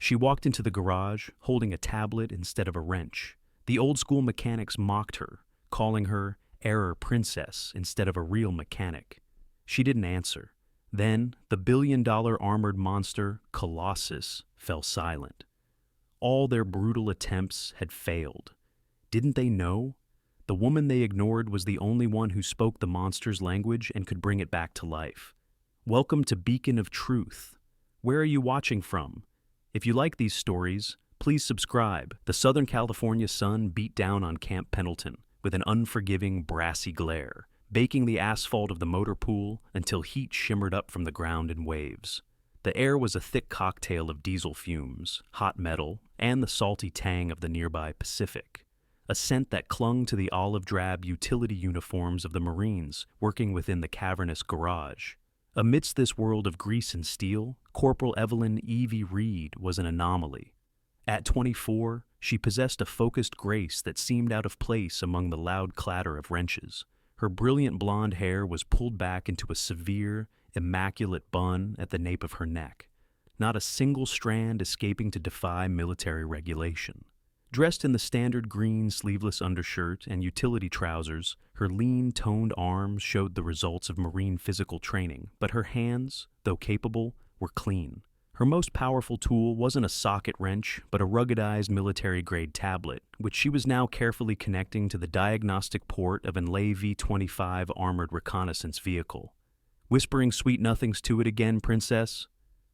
She walked into the garage, holding a tablet instead of a wrench. The old-school mechanics mocked her, calling her Error Princess instead of a real mechanic. She didn't answer. Then, the billion-dollar armored monster, Colossus, fell silent. All their brutal attempts had failed. Didn't they know? The woman they ignored was the only one who spoke the monster's language and could bring it back to life. Welcome to Beacon of Truth. Where are you watching from? If you like these stories, please subscribe. The Southern California sun beat down on Camp Pendleton with an unforgiving, brassy glare, baking the asphalt of the motor pool until heat shimmered up from the ground in waves. The air was a thick cocktail of diesel fumes, hot metal, and the salty tang of the nearby Pacific, a scent that clung to the olive-drab utility uniforms of the Marines working within the cavernous garage. Amidst this world of grease and steel, Corporal Evelyn Evie Reed was an anomaly. At 24, she possessed a focused grace that seemed out of place among the loud clatter of wrenches. Her brilliant blonde hair was pulled back into a severe, immaculate bun at the nape of her neck, not a single strand escaping to defy military regulation. Dressed in the standard green sleeveless undershirt and utility trousers, her lean, toned arms showed the results of Marine physical training, but her hands, though capable, were clean. Her most powerful tool wasn't a socket wrench, but a ruggedized military-grade tablet, which she was now carefully connecting to the diagnostic port of an V-25 armored reconnaissance vehicle. Whispering sweet nothings to it again, Princess?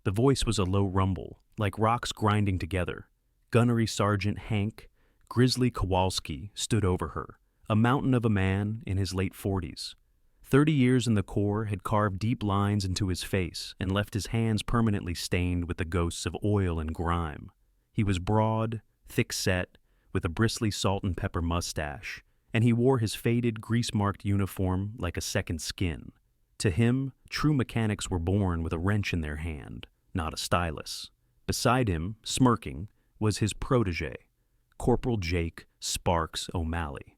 The voice was a low rumble, like rocks grinding together. Gunnery Sergeant Hank Grizzly Kowalski stood over her, a mountain of a man in his late 40s. 30 years in the Corps had carved deep lines into his face and left his hands permanently stained with the ghosts of oil and grime. He was broad, thick-set, with a bristly salt and pepper mustache, and he wore his faded, grease-marked uniform like a second skin. To him, true mechanics were born with a wrench in their hand, not a stylus. Beside him, smirking, was his protege, Corporal Jake Sparks O'Malley.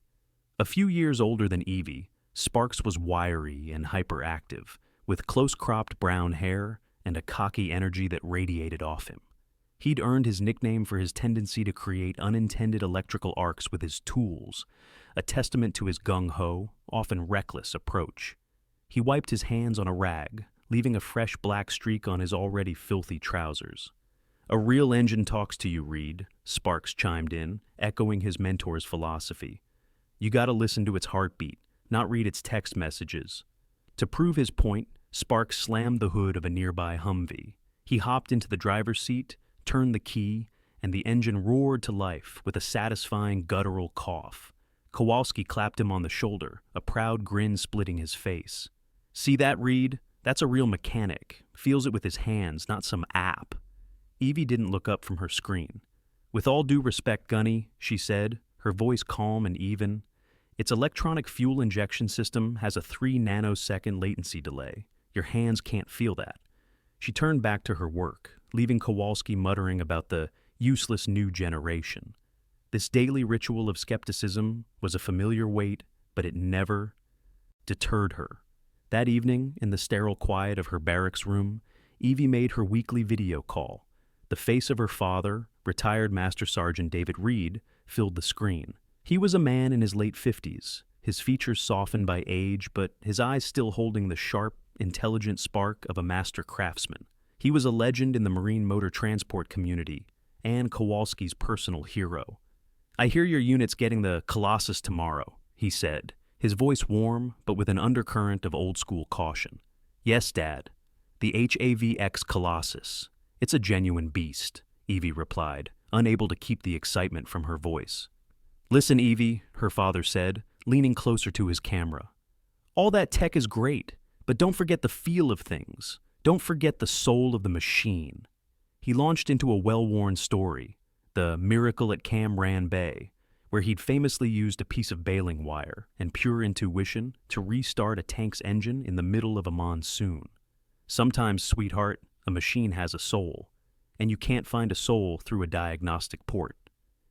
A few years older than Evie, Sparks was wiry and hyperactive, with close-cropped brown hair and a cocky energy that radiated off him. He'd earned his nickname for his tendency to create unintended electrical arcs with his tools, a testament to his gung-ho, often reckless approach. He wiped his hands on a rag, leaving a fresh black streak on his already filthy trousers. "A real engine talks to you, Reed," Sparks chimed in, echoing his mentor's philosophy. "You gotta listen to its heartbeat, not read its text messages." To prove his point, Sparks slammed the hood of a nearby Humvee. He hopped into the driver's seat, turned the key, and the engine roared to life with a satisfying guttural cough. Kowalski clapped him on the shoulder, a proud grin splitting his face. "See that, Reed? That's a real mechanic. Feels it with his hands, not some app." Evie didn't look up from her screen. "With all due respect, Gunny," she said, her voice calm and even, "its electronic fuel injection system has a 3-nanosecond latency delay. Your hands can't feel that." She turned back to her work, leaving Kowalski muttering about the useless new generation. This daily ritual of skepticism was a familiar weight, but it never deterred her. That evening, in the sterile quiet of her barracks room, Evie made her weekly video call. The face of her father, retired Master Sergeant David Reed, filled the screen. He was a man in his late 50s, his features softened by age, but his eyes still holding the sharp, intelligent spark of a master craftsman. He was a legend in the Marine motor transport community, and Kowalski's personal hero. "I hear your unit's getting the Colossus tomorrow," he said, his voice warm, but with an undercurrent of old-school caution. "Yes, Dad. The HAVX Colossus. It's a genuine beast," Evie replied, unable to keep the excitement from her voice. "Listen, Evie," her father said, leaning closer to his camera. "All that tech is great, but don't forget the feel of things. Don't forget the soul of the machine." He launched into a well-worn story, the miracle at Cam Ranh Bay, where he'd famously used a piece of baling wire and pure intuition to restart a tank's engine in the middle of a monsoon. "Sometimes, sweetheart, a machine has a soul, and you can't find a soul through a diagnostic port."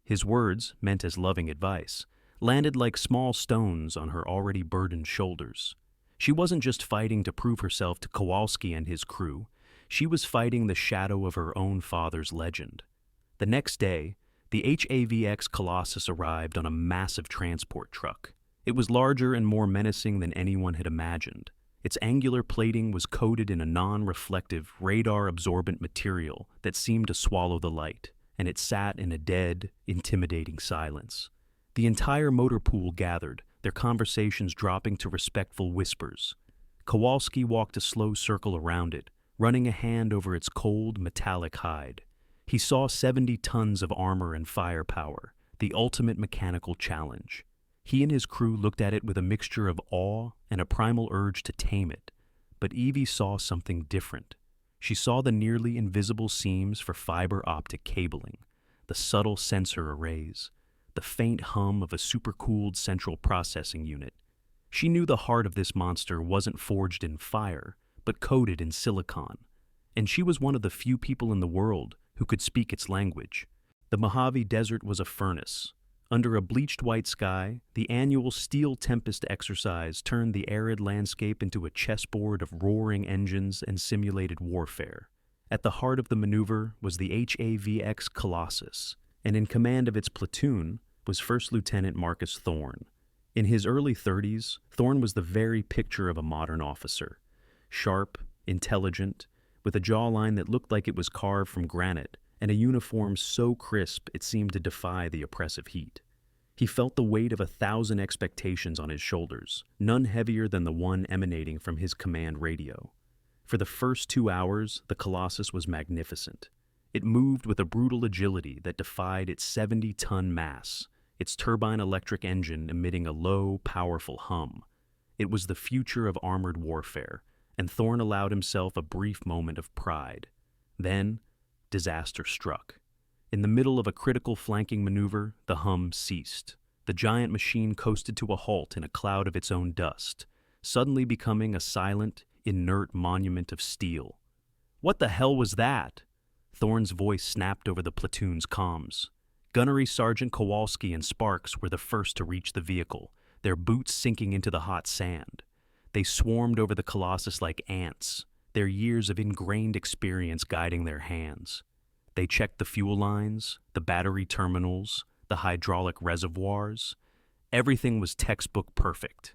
His words, meant as loving advice, landed like small stones on her already burdened shoulders. She wasn't just fighting to prove herself to Kowalski and his crew. She was fighting the shadow of her own father's legend, The next day, the HAVX Colossus arrived on a massive transport truck. It was larger and more menacing than anyone had imagined. Its angular plating was coated in a non-reflective, radar-absorbent material that seemed to swallow the light, and it sat in a dead, intimidating silence. The entire motor pool gathered, their conversations dropping to respectful whispers. Kowalski walked a slow circle around it, running a hand over its cold, metallic hide. He saw 70 tons of armor and firepower, the ultimate mechanical challenge. He and his crew looked at it with a mixture of awe and a primal urge to tame it. But Evie saw something different. She saw the nearly invisible seams for fiber optic cabling, the subtle sensor arrays, the faint hum of a supercooled central processing unit. She knew the heart of this monster wasn't forged in fire, but coated in silicon. And she was one of the few people in the world who could speak its language. The Mojave Desert was a furnace. Under a bleached white sky, the annual Steel Tempest exercise turned the arid landscape into a chessboard of roaring engines and simulated warfare. At the heart of the maneuver was the HAVX Colossus, and in command of its platoon was First Lieutenant Marcus Thorne. In his early 30s, Thorne was the very picture of a modern officer. Sharp, intelligent, with a jawline that looked like it was carved from granite, and a uniform so crisp it seemed to defy the oppressive heat. He felt the weight of 1,000 expectations on his shoulders, none heavier than the one emanating from his command radio. For the first 2 hours, the Colossus was magnificent. It moved with a brutal agility that defied its 70-ton mass, its turbine-electric engine emitting a low, powerful hum. It was the future of armored warfare, and Thorne allowed himself a brief moment of pride. Then, disaster struck. In the middle of a critical flanking maneuver, the hum ceased. The giant machine coasted to a halt in a cloud of its own dust, suddenly becoming a silent, inert monument of steel. "What the hell was that?" Thorne's voice snapped over the platoon's comms. Gunnery Sergeant Kowalski and Sparks were the first to reach the vehicle, their boots sinking into the hot sand. They swarmed over the Colossus like ants, their years of ingrained experience guiding their hands. They checked the fuel lines, the battery terminals, the hydraulic reservoirs. Everything was textbook perfect.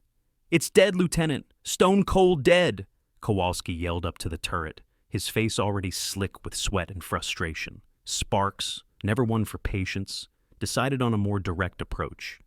"It's dead, Lieutenant! Stone cold dead!" Kowalski yelled up to the turret, his face already slick with sweat and frustration. Sparks, never one for patience, decided on a more direct approach.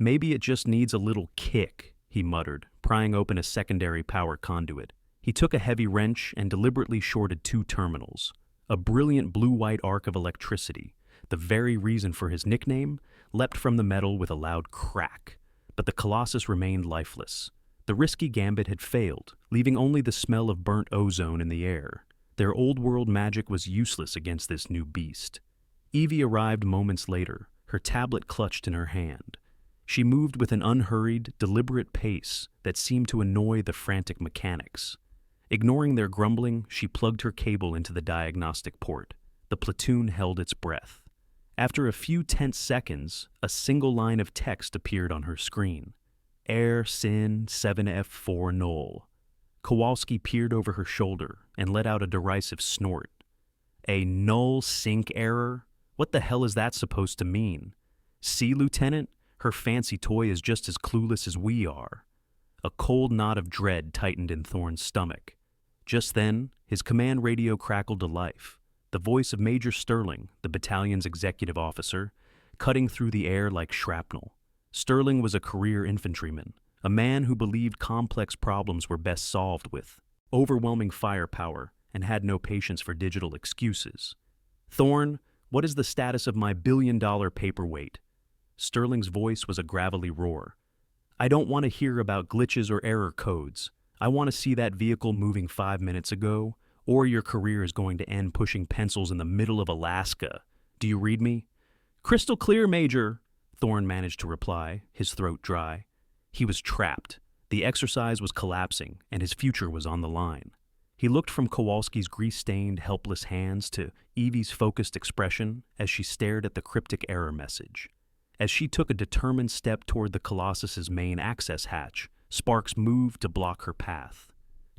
"Maybe it just needs a little kick," he muttered, prying open a secondary power conduit. He took a heavy wrench and deliberately shorted 2 terminals. A brilliant blue-white arc of electricity, the very reason for his nickname, leapt from the metal with a loud crack. But the Colossus remained lifeless. The risky gambit had failed, leaving only the smell of burnt ozone in the air. Their old-world magic was useless against this new beast. Evie arrived moments later, her tablet clutched in her hand. She moved with an unhurried, deliberate pace that seemed to annoy the frantic mechanics. Ignoring their grumbling, she plugged her cable into the diagnostic port. The platoon held its breath. After a few tense seconds, a single line of text appeared on her screen. Air Sin 7F4 Null. Kowalski peered over her shoulder and let out a derisive snort. "A null sync error? What the hell is that supposed to mean? See, Lieutenant? Her fancy toy is just as clueless as we are." A cold knot of dread tightened in Thorne's stomach. Just then, his command radio crackled to life, the voice of Major Sterling, the battalion's executive officer, cutting through the air like shrapnel. Sterling was a career infantryman, a man who believed complex problems were best solved with overwhelming firepower and had no patience for digital excuses. "Thorne, what is the status of my billion-dollar paperweight?" Sterling's voice was a gravelly roar. "I don't want to hear about glitches or error codes. I want to see that vehicle moving 5 minutes ago, or your career is going to end pushing pencils in the middle of Alaska. Do you read me?" "Crystal clear, Major," Thorne managed to reply, his throat dry. He was trapped. The exercise was collapsing, and his future was on the line. He looked from Kowalski's grease-stained, helpless hands to Evie's focused expression as she stared at the cryptic error message. As she took a determined step toward the Colossus's main access hatch, Sparks moved to block her path.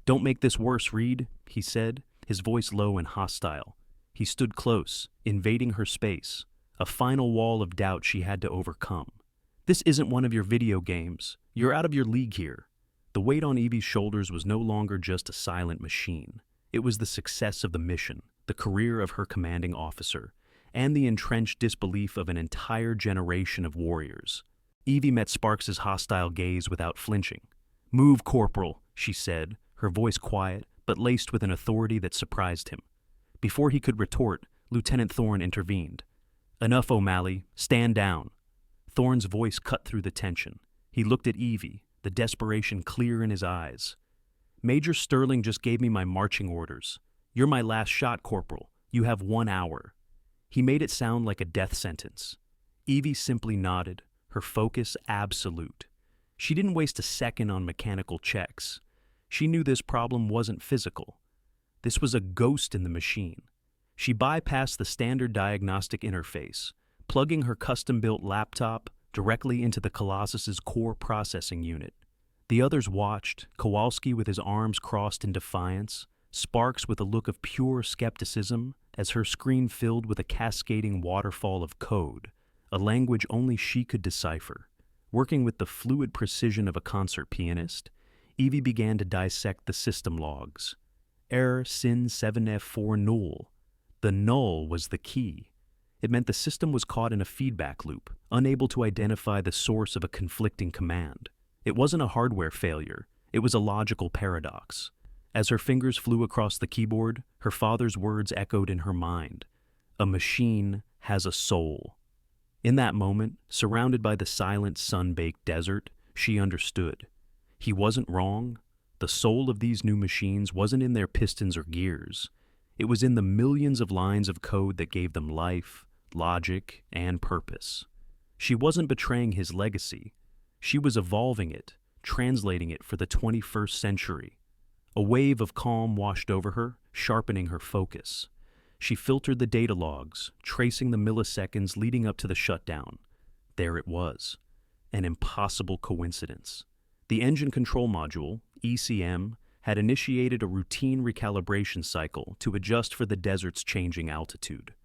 "Don't make this worse, Reed," he said, his voice low and hostile. He stood close, invading her space, a final wall of doubt she had to overcome. This isn't one of your video games. You're out of your league here. The weight on Evie's shoulders was no longer just a silent machine. It was the success of the mission, the career of her commanding officer, and the entrenched disbelief of an entire generation of warriors. Evie met Sparks's hostile gaze without flinching. "Move, Corporal," she said, her voice quiet but laced with an authority that surprised him. Before he could retort, Lieutenant Thorne intervened. "Enough, O'Malley. Stand down." Thorne's voice cut through the tension. He looked at Evie, the desperation clear in his eyes. "Major Sterling just gave me my marching orders. You're my last shot, Corporal. You have 1 hour." He made it sound like a death sentence. Evie simply nodded, her focus absolute. She didn't waste a second on mechanical checks. She knew this problem wasn't physical. This was a ghost in the machine. She bypassed the standard diagnostic interface, plugging her custom-built laptop directly into the Colossus's core processing unit. The others watched, Kowalski with his arms crossed in defiance, Sparks with a look of pure skepticism, as her screen filled with a cascading waterfall of code, a language only she could decipher. Working with the fluid precision of a concert pianist, Evie began to dissect the system logs. Error SYN 7F4 null. The null was the key. It meant the system was caught in a feedback loop, unable to identify the source of a conflicting command. It wasn't a hardware failure, it was a logical paradox. As her fingers flew across the keyboard, her father's words echoed in her mind. "A machine has a soul." In that moment, surrounded by the silent, sun-baked desert, she understood. He wasn't wrong. The soul of these new machines wasn't in their pistons or gears. It was in the millions of lines of code that gave them life, logic, and purpose. She wasn't betraying his legacy. She was evolving it, translating it for the 21st century. A wave of calm washed over her, sharpening her focus. She filtered the data logs, tracing the milliseconds leading up to the shutdown. There it was. An impossible coincidence. The engine control module, ECM, had initiated a routine recalibration cycle to adjust for the desert's changing altitude.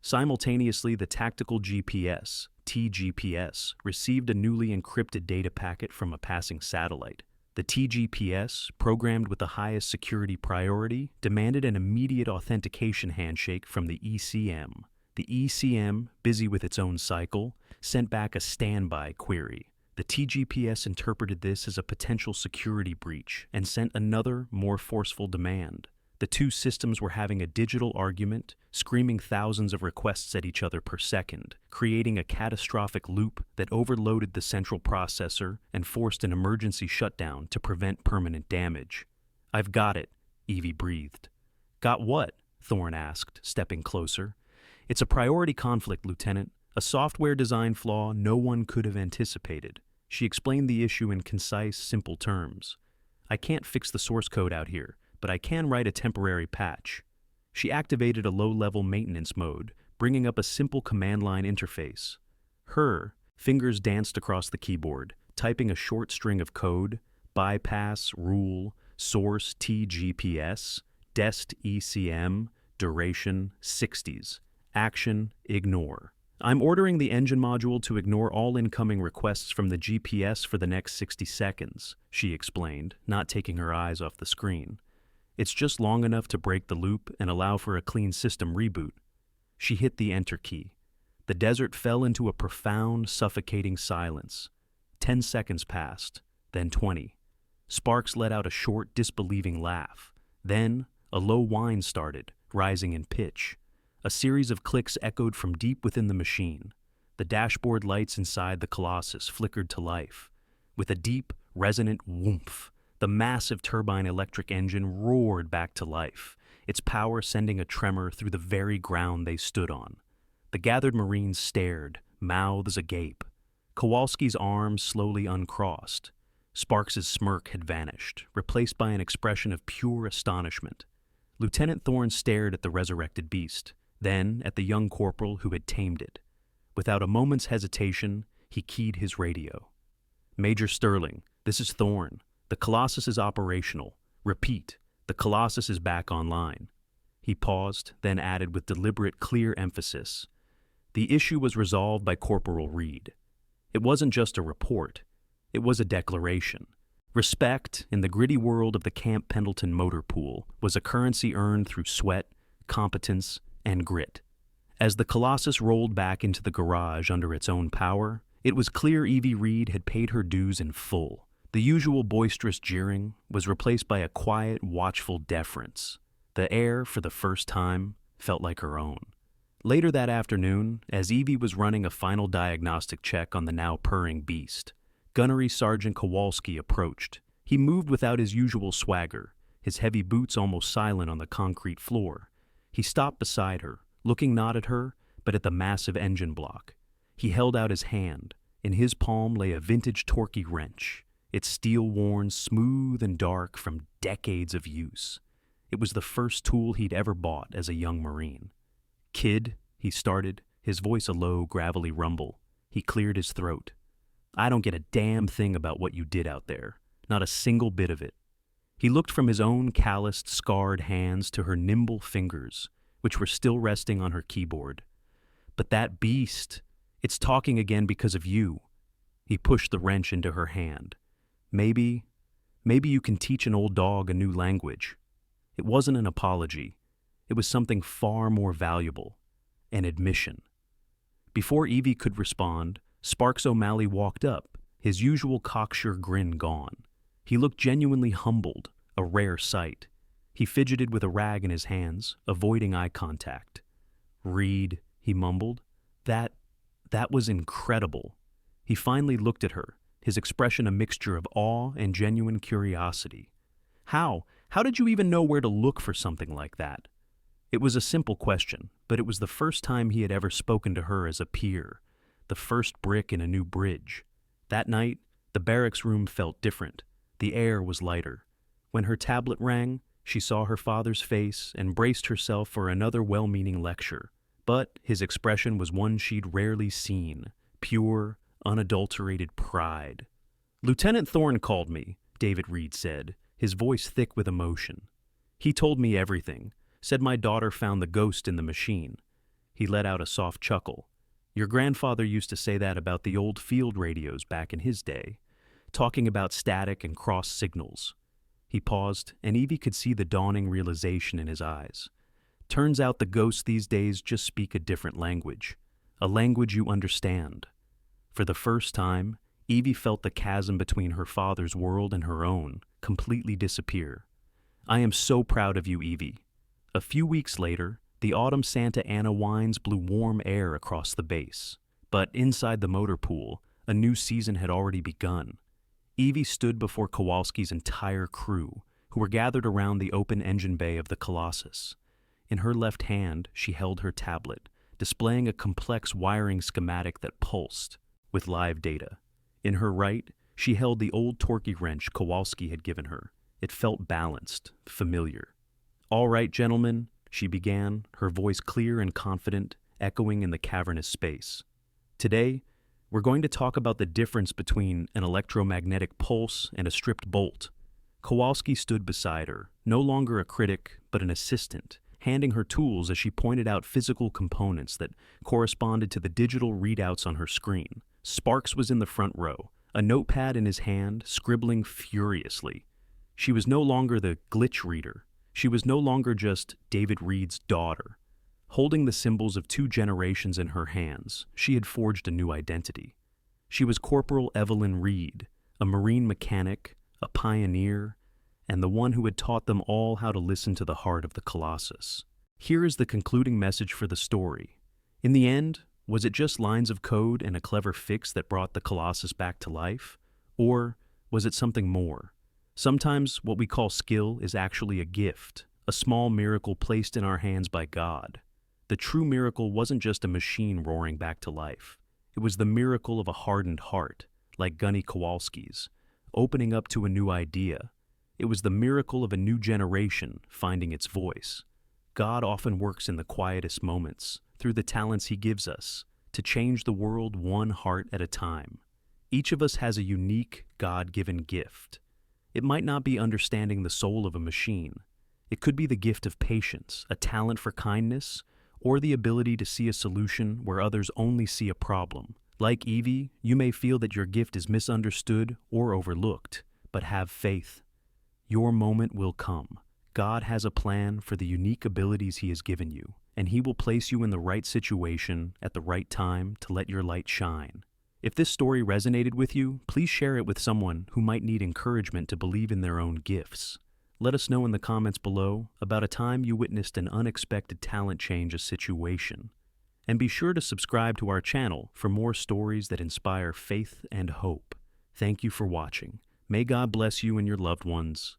Simultaneously, the tactical GPS, TGPS, received a newly encrypted data packet from a passing satellite. The TGPS, programmed with the highest security priority, demanded an immediate authentication handshake from the ECM. The ECM, busy with its own cycle, sent back a standby query. The TGPS interpreted this as a potential security breach and sent another, more forceful demand. The two systems were having a digital argument, screaming thousands of requests at each other per second, creating a catastrophic loop that overloaded the central processor and forced an emergency shutdown to prevent permanent damage. "I've got it," Evie breathed. "Got what?" Thorne asked, stepping closer. "It's a priority conflict, Lieutenant, a software design flaw no one could have anticipated." She explained the issue in concise, simple terms. "I can't fix the source code out here, but I can write a temporary patch." She activated a low-level maintenance mode, bringing up a simple command line interface. Her fingers danced across the keyboard, typing a short string of code: bypass, rule, source TGPS, dest ECM, duration 60s, action, ignore. "I'm ordering the engine module to ignore all incoming requests from the GPS for the next 60 seconds, she explained, not taking her eyes off the screen. "It's just long enough to break the loop and allow for a clean system reboot." She hit the enter key. The desert fell into a profound, suffocating silence. 10 seconds passed, then 20. Sparks let out a short, disbelieving laugh. Then, a low whine started, rising in pitch. A series of clicks echoed from deep within the machine. The dashboard lights inside the Colossus flickered to life. With a deep, resonant whoomph, the massive turbine electric engine roared back to life, its power sending a tremor through the very ground they stood on. The gathered Marines stared, mouths agape. Kowalski's arms slowly uncrossed. Sparks's smirk had vanished, replaced by an expression of pure astonishment. Lieutenant Thorne stared at the resurrected beast, then at the young corporal who had tamed it. Without a moment's hesitation, he keyed his radio. "Major Sterling, this is Thorne. The Colossus is operational. Repeat, the Colossus is back online." He paused, then added with deliberate, clear emphasis. The issue was resolved by Corporal Reed. It wasn't just a report. It was a declaration. Respect, in the gritty world of the Camp Pendleton motor pool, was a currency earned through sweat, competence, and grit. As the Colossus rolled back into the garage under its own power, it was clear Evie Reed had paid her dues in full. The usual boisterous jeering was replaced by a quiet, watchful deference. The air, for the first time, felt like her own. Later that afternoon, as Evie was running a final diagnostic check on the now purring beast, Gunnery Sergeant Kowalski approached. He moved without his usual swagger, his heavy boots almost silent on the concrete floor. He stopped beside her, looking not at her, but at the massive engine block. He held out his hand. In his palm lay a vintage Torquay wrench, its steel worn, smooth and dark from decades of use. It was the first tool he'd ever bought as a young Marine. "Kid," he started, his voice a low, gravelly rumble. He cleared his throat. "I don't get a damn thing about what you did out there. Not a single bit of it." He looked from his own calloused, scarred hands to her nimble fingers, which were still resting on her keyboard. "But that beast, it's talking again because of you." He pushed the wrench into her hand. Maybe you can teach an old dog a new language." It wasn't an apology. It was something far more valuable, an admission. Before Evie could respond, Sparks O'Malley walked up, his usual cocksure grin gone. He looked genuinely humbled, a rare sight. He fidgeted with a rag in his hands, avoiding eye contact. "Reed," he mumbled, that was incredible." He finally looked at her, his expression a mixture of awe and genuine curiosity. How did you even know where to look for something like that?" It was a simple question, but it was the first time he had ever spoken to her as a peer, the first brick in a new bridge. That night, the barracks room felt different. The air was lighter. When her tablet rang, she saw her father's face and braced herself for another well-meaning lecture. But his expression was one she'd rarely seen, pure, unadulterated pride. "Lieutenant Thorne called me," David Reed said, his voice thick with emotion. "He told me everything. Said my daughter found the ghost in the machine." He let out a soft chuckle. "Your grandfather used to say that about the old field radios back in his day, talking about static and cross signals." He paused, and Evie could see the dawning realization in his eyes. Turns out the ghosts these days just speak a different language, a language you understand. For the first time, Evie felt the chasm between her father's world and her own completely disappear. "I am so proud of you, Evie." A few weeks later, the autumn Santa Ana winds blew warm air across the base. But inside the motor pool, a new season had already begun. Evie stood before Kowalski's entire crew, who were gathered around the open engine bay of the Colossus. In her left hand, she held her tablet, displaying a complex wiring schematic that pulsed with live data. In her right, she held the old Torquay wrench Kowalski had given her. It felt balanced, familiar. "All right, gentlemen," she began, her voice clear and confident, echoing in the cavernous space. "Today, we're going to talk about the difference between an electromagnetic pulse and a stripped bolt." Kowalski stood beside her, no longer a critic, but an assistant, handing her tools as she pointed out physical components that corresponded to the digital readouts on her screen. Sparks was in the front row, a notepad in his hand, scribbling furiously. She was no longer the glitch reader. She was no longer just David Reed's daughter. Holding the symbols of 2 generations in her hands, she had forged a new identity. She was Corporal Evelyn Reed, a Marine mechanic, a pioneer, and the one who had taught them all how to listen to the heart of the Colossus. Here is the concluding message for the story. In the end, was it just lines of code and a clever fix that brought the Colossus back to life? Or was it something more? Sometimes what we call skill is actually a gift, a small miracle placed in our hands by God. The true miracle wasn't just a machine roaring back to life. It was the miracle of a hardened heart, like Gunny Kowalski's, opening up to a new idea. It was the miracle of a new generation finding its voice. God often works in the quietest moments, through the talents He gives us, to change the world one heart at a time. Each of us has a unique, God-given gift. It might not be understanding the soul of a machine. It could be the gift of patience, a talent for kindness, or the ability to see a solution where others only see a problem. Like Evie, you may feel that your gift is misunderstood or overlooked, but have faith. Your moment will come. God has a plan for the unique abilities He has given you, and He will place you in the right situation at the right time to let your light shine. If this story resonated with you, please share it with someone who might need encouragement to believe in their own gifts. Let us know in the comments below about a time you witnessed an unexpected talent change a situation. And be sure to subscribe to our channel for more stories that inspire faith and hope. Thank you for watching. May God bless you and your loved ones.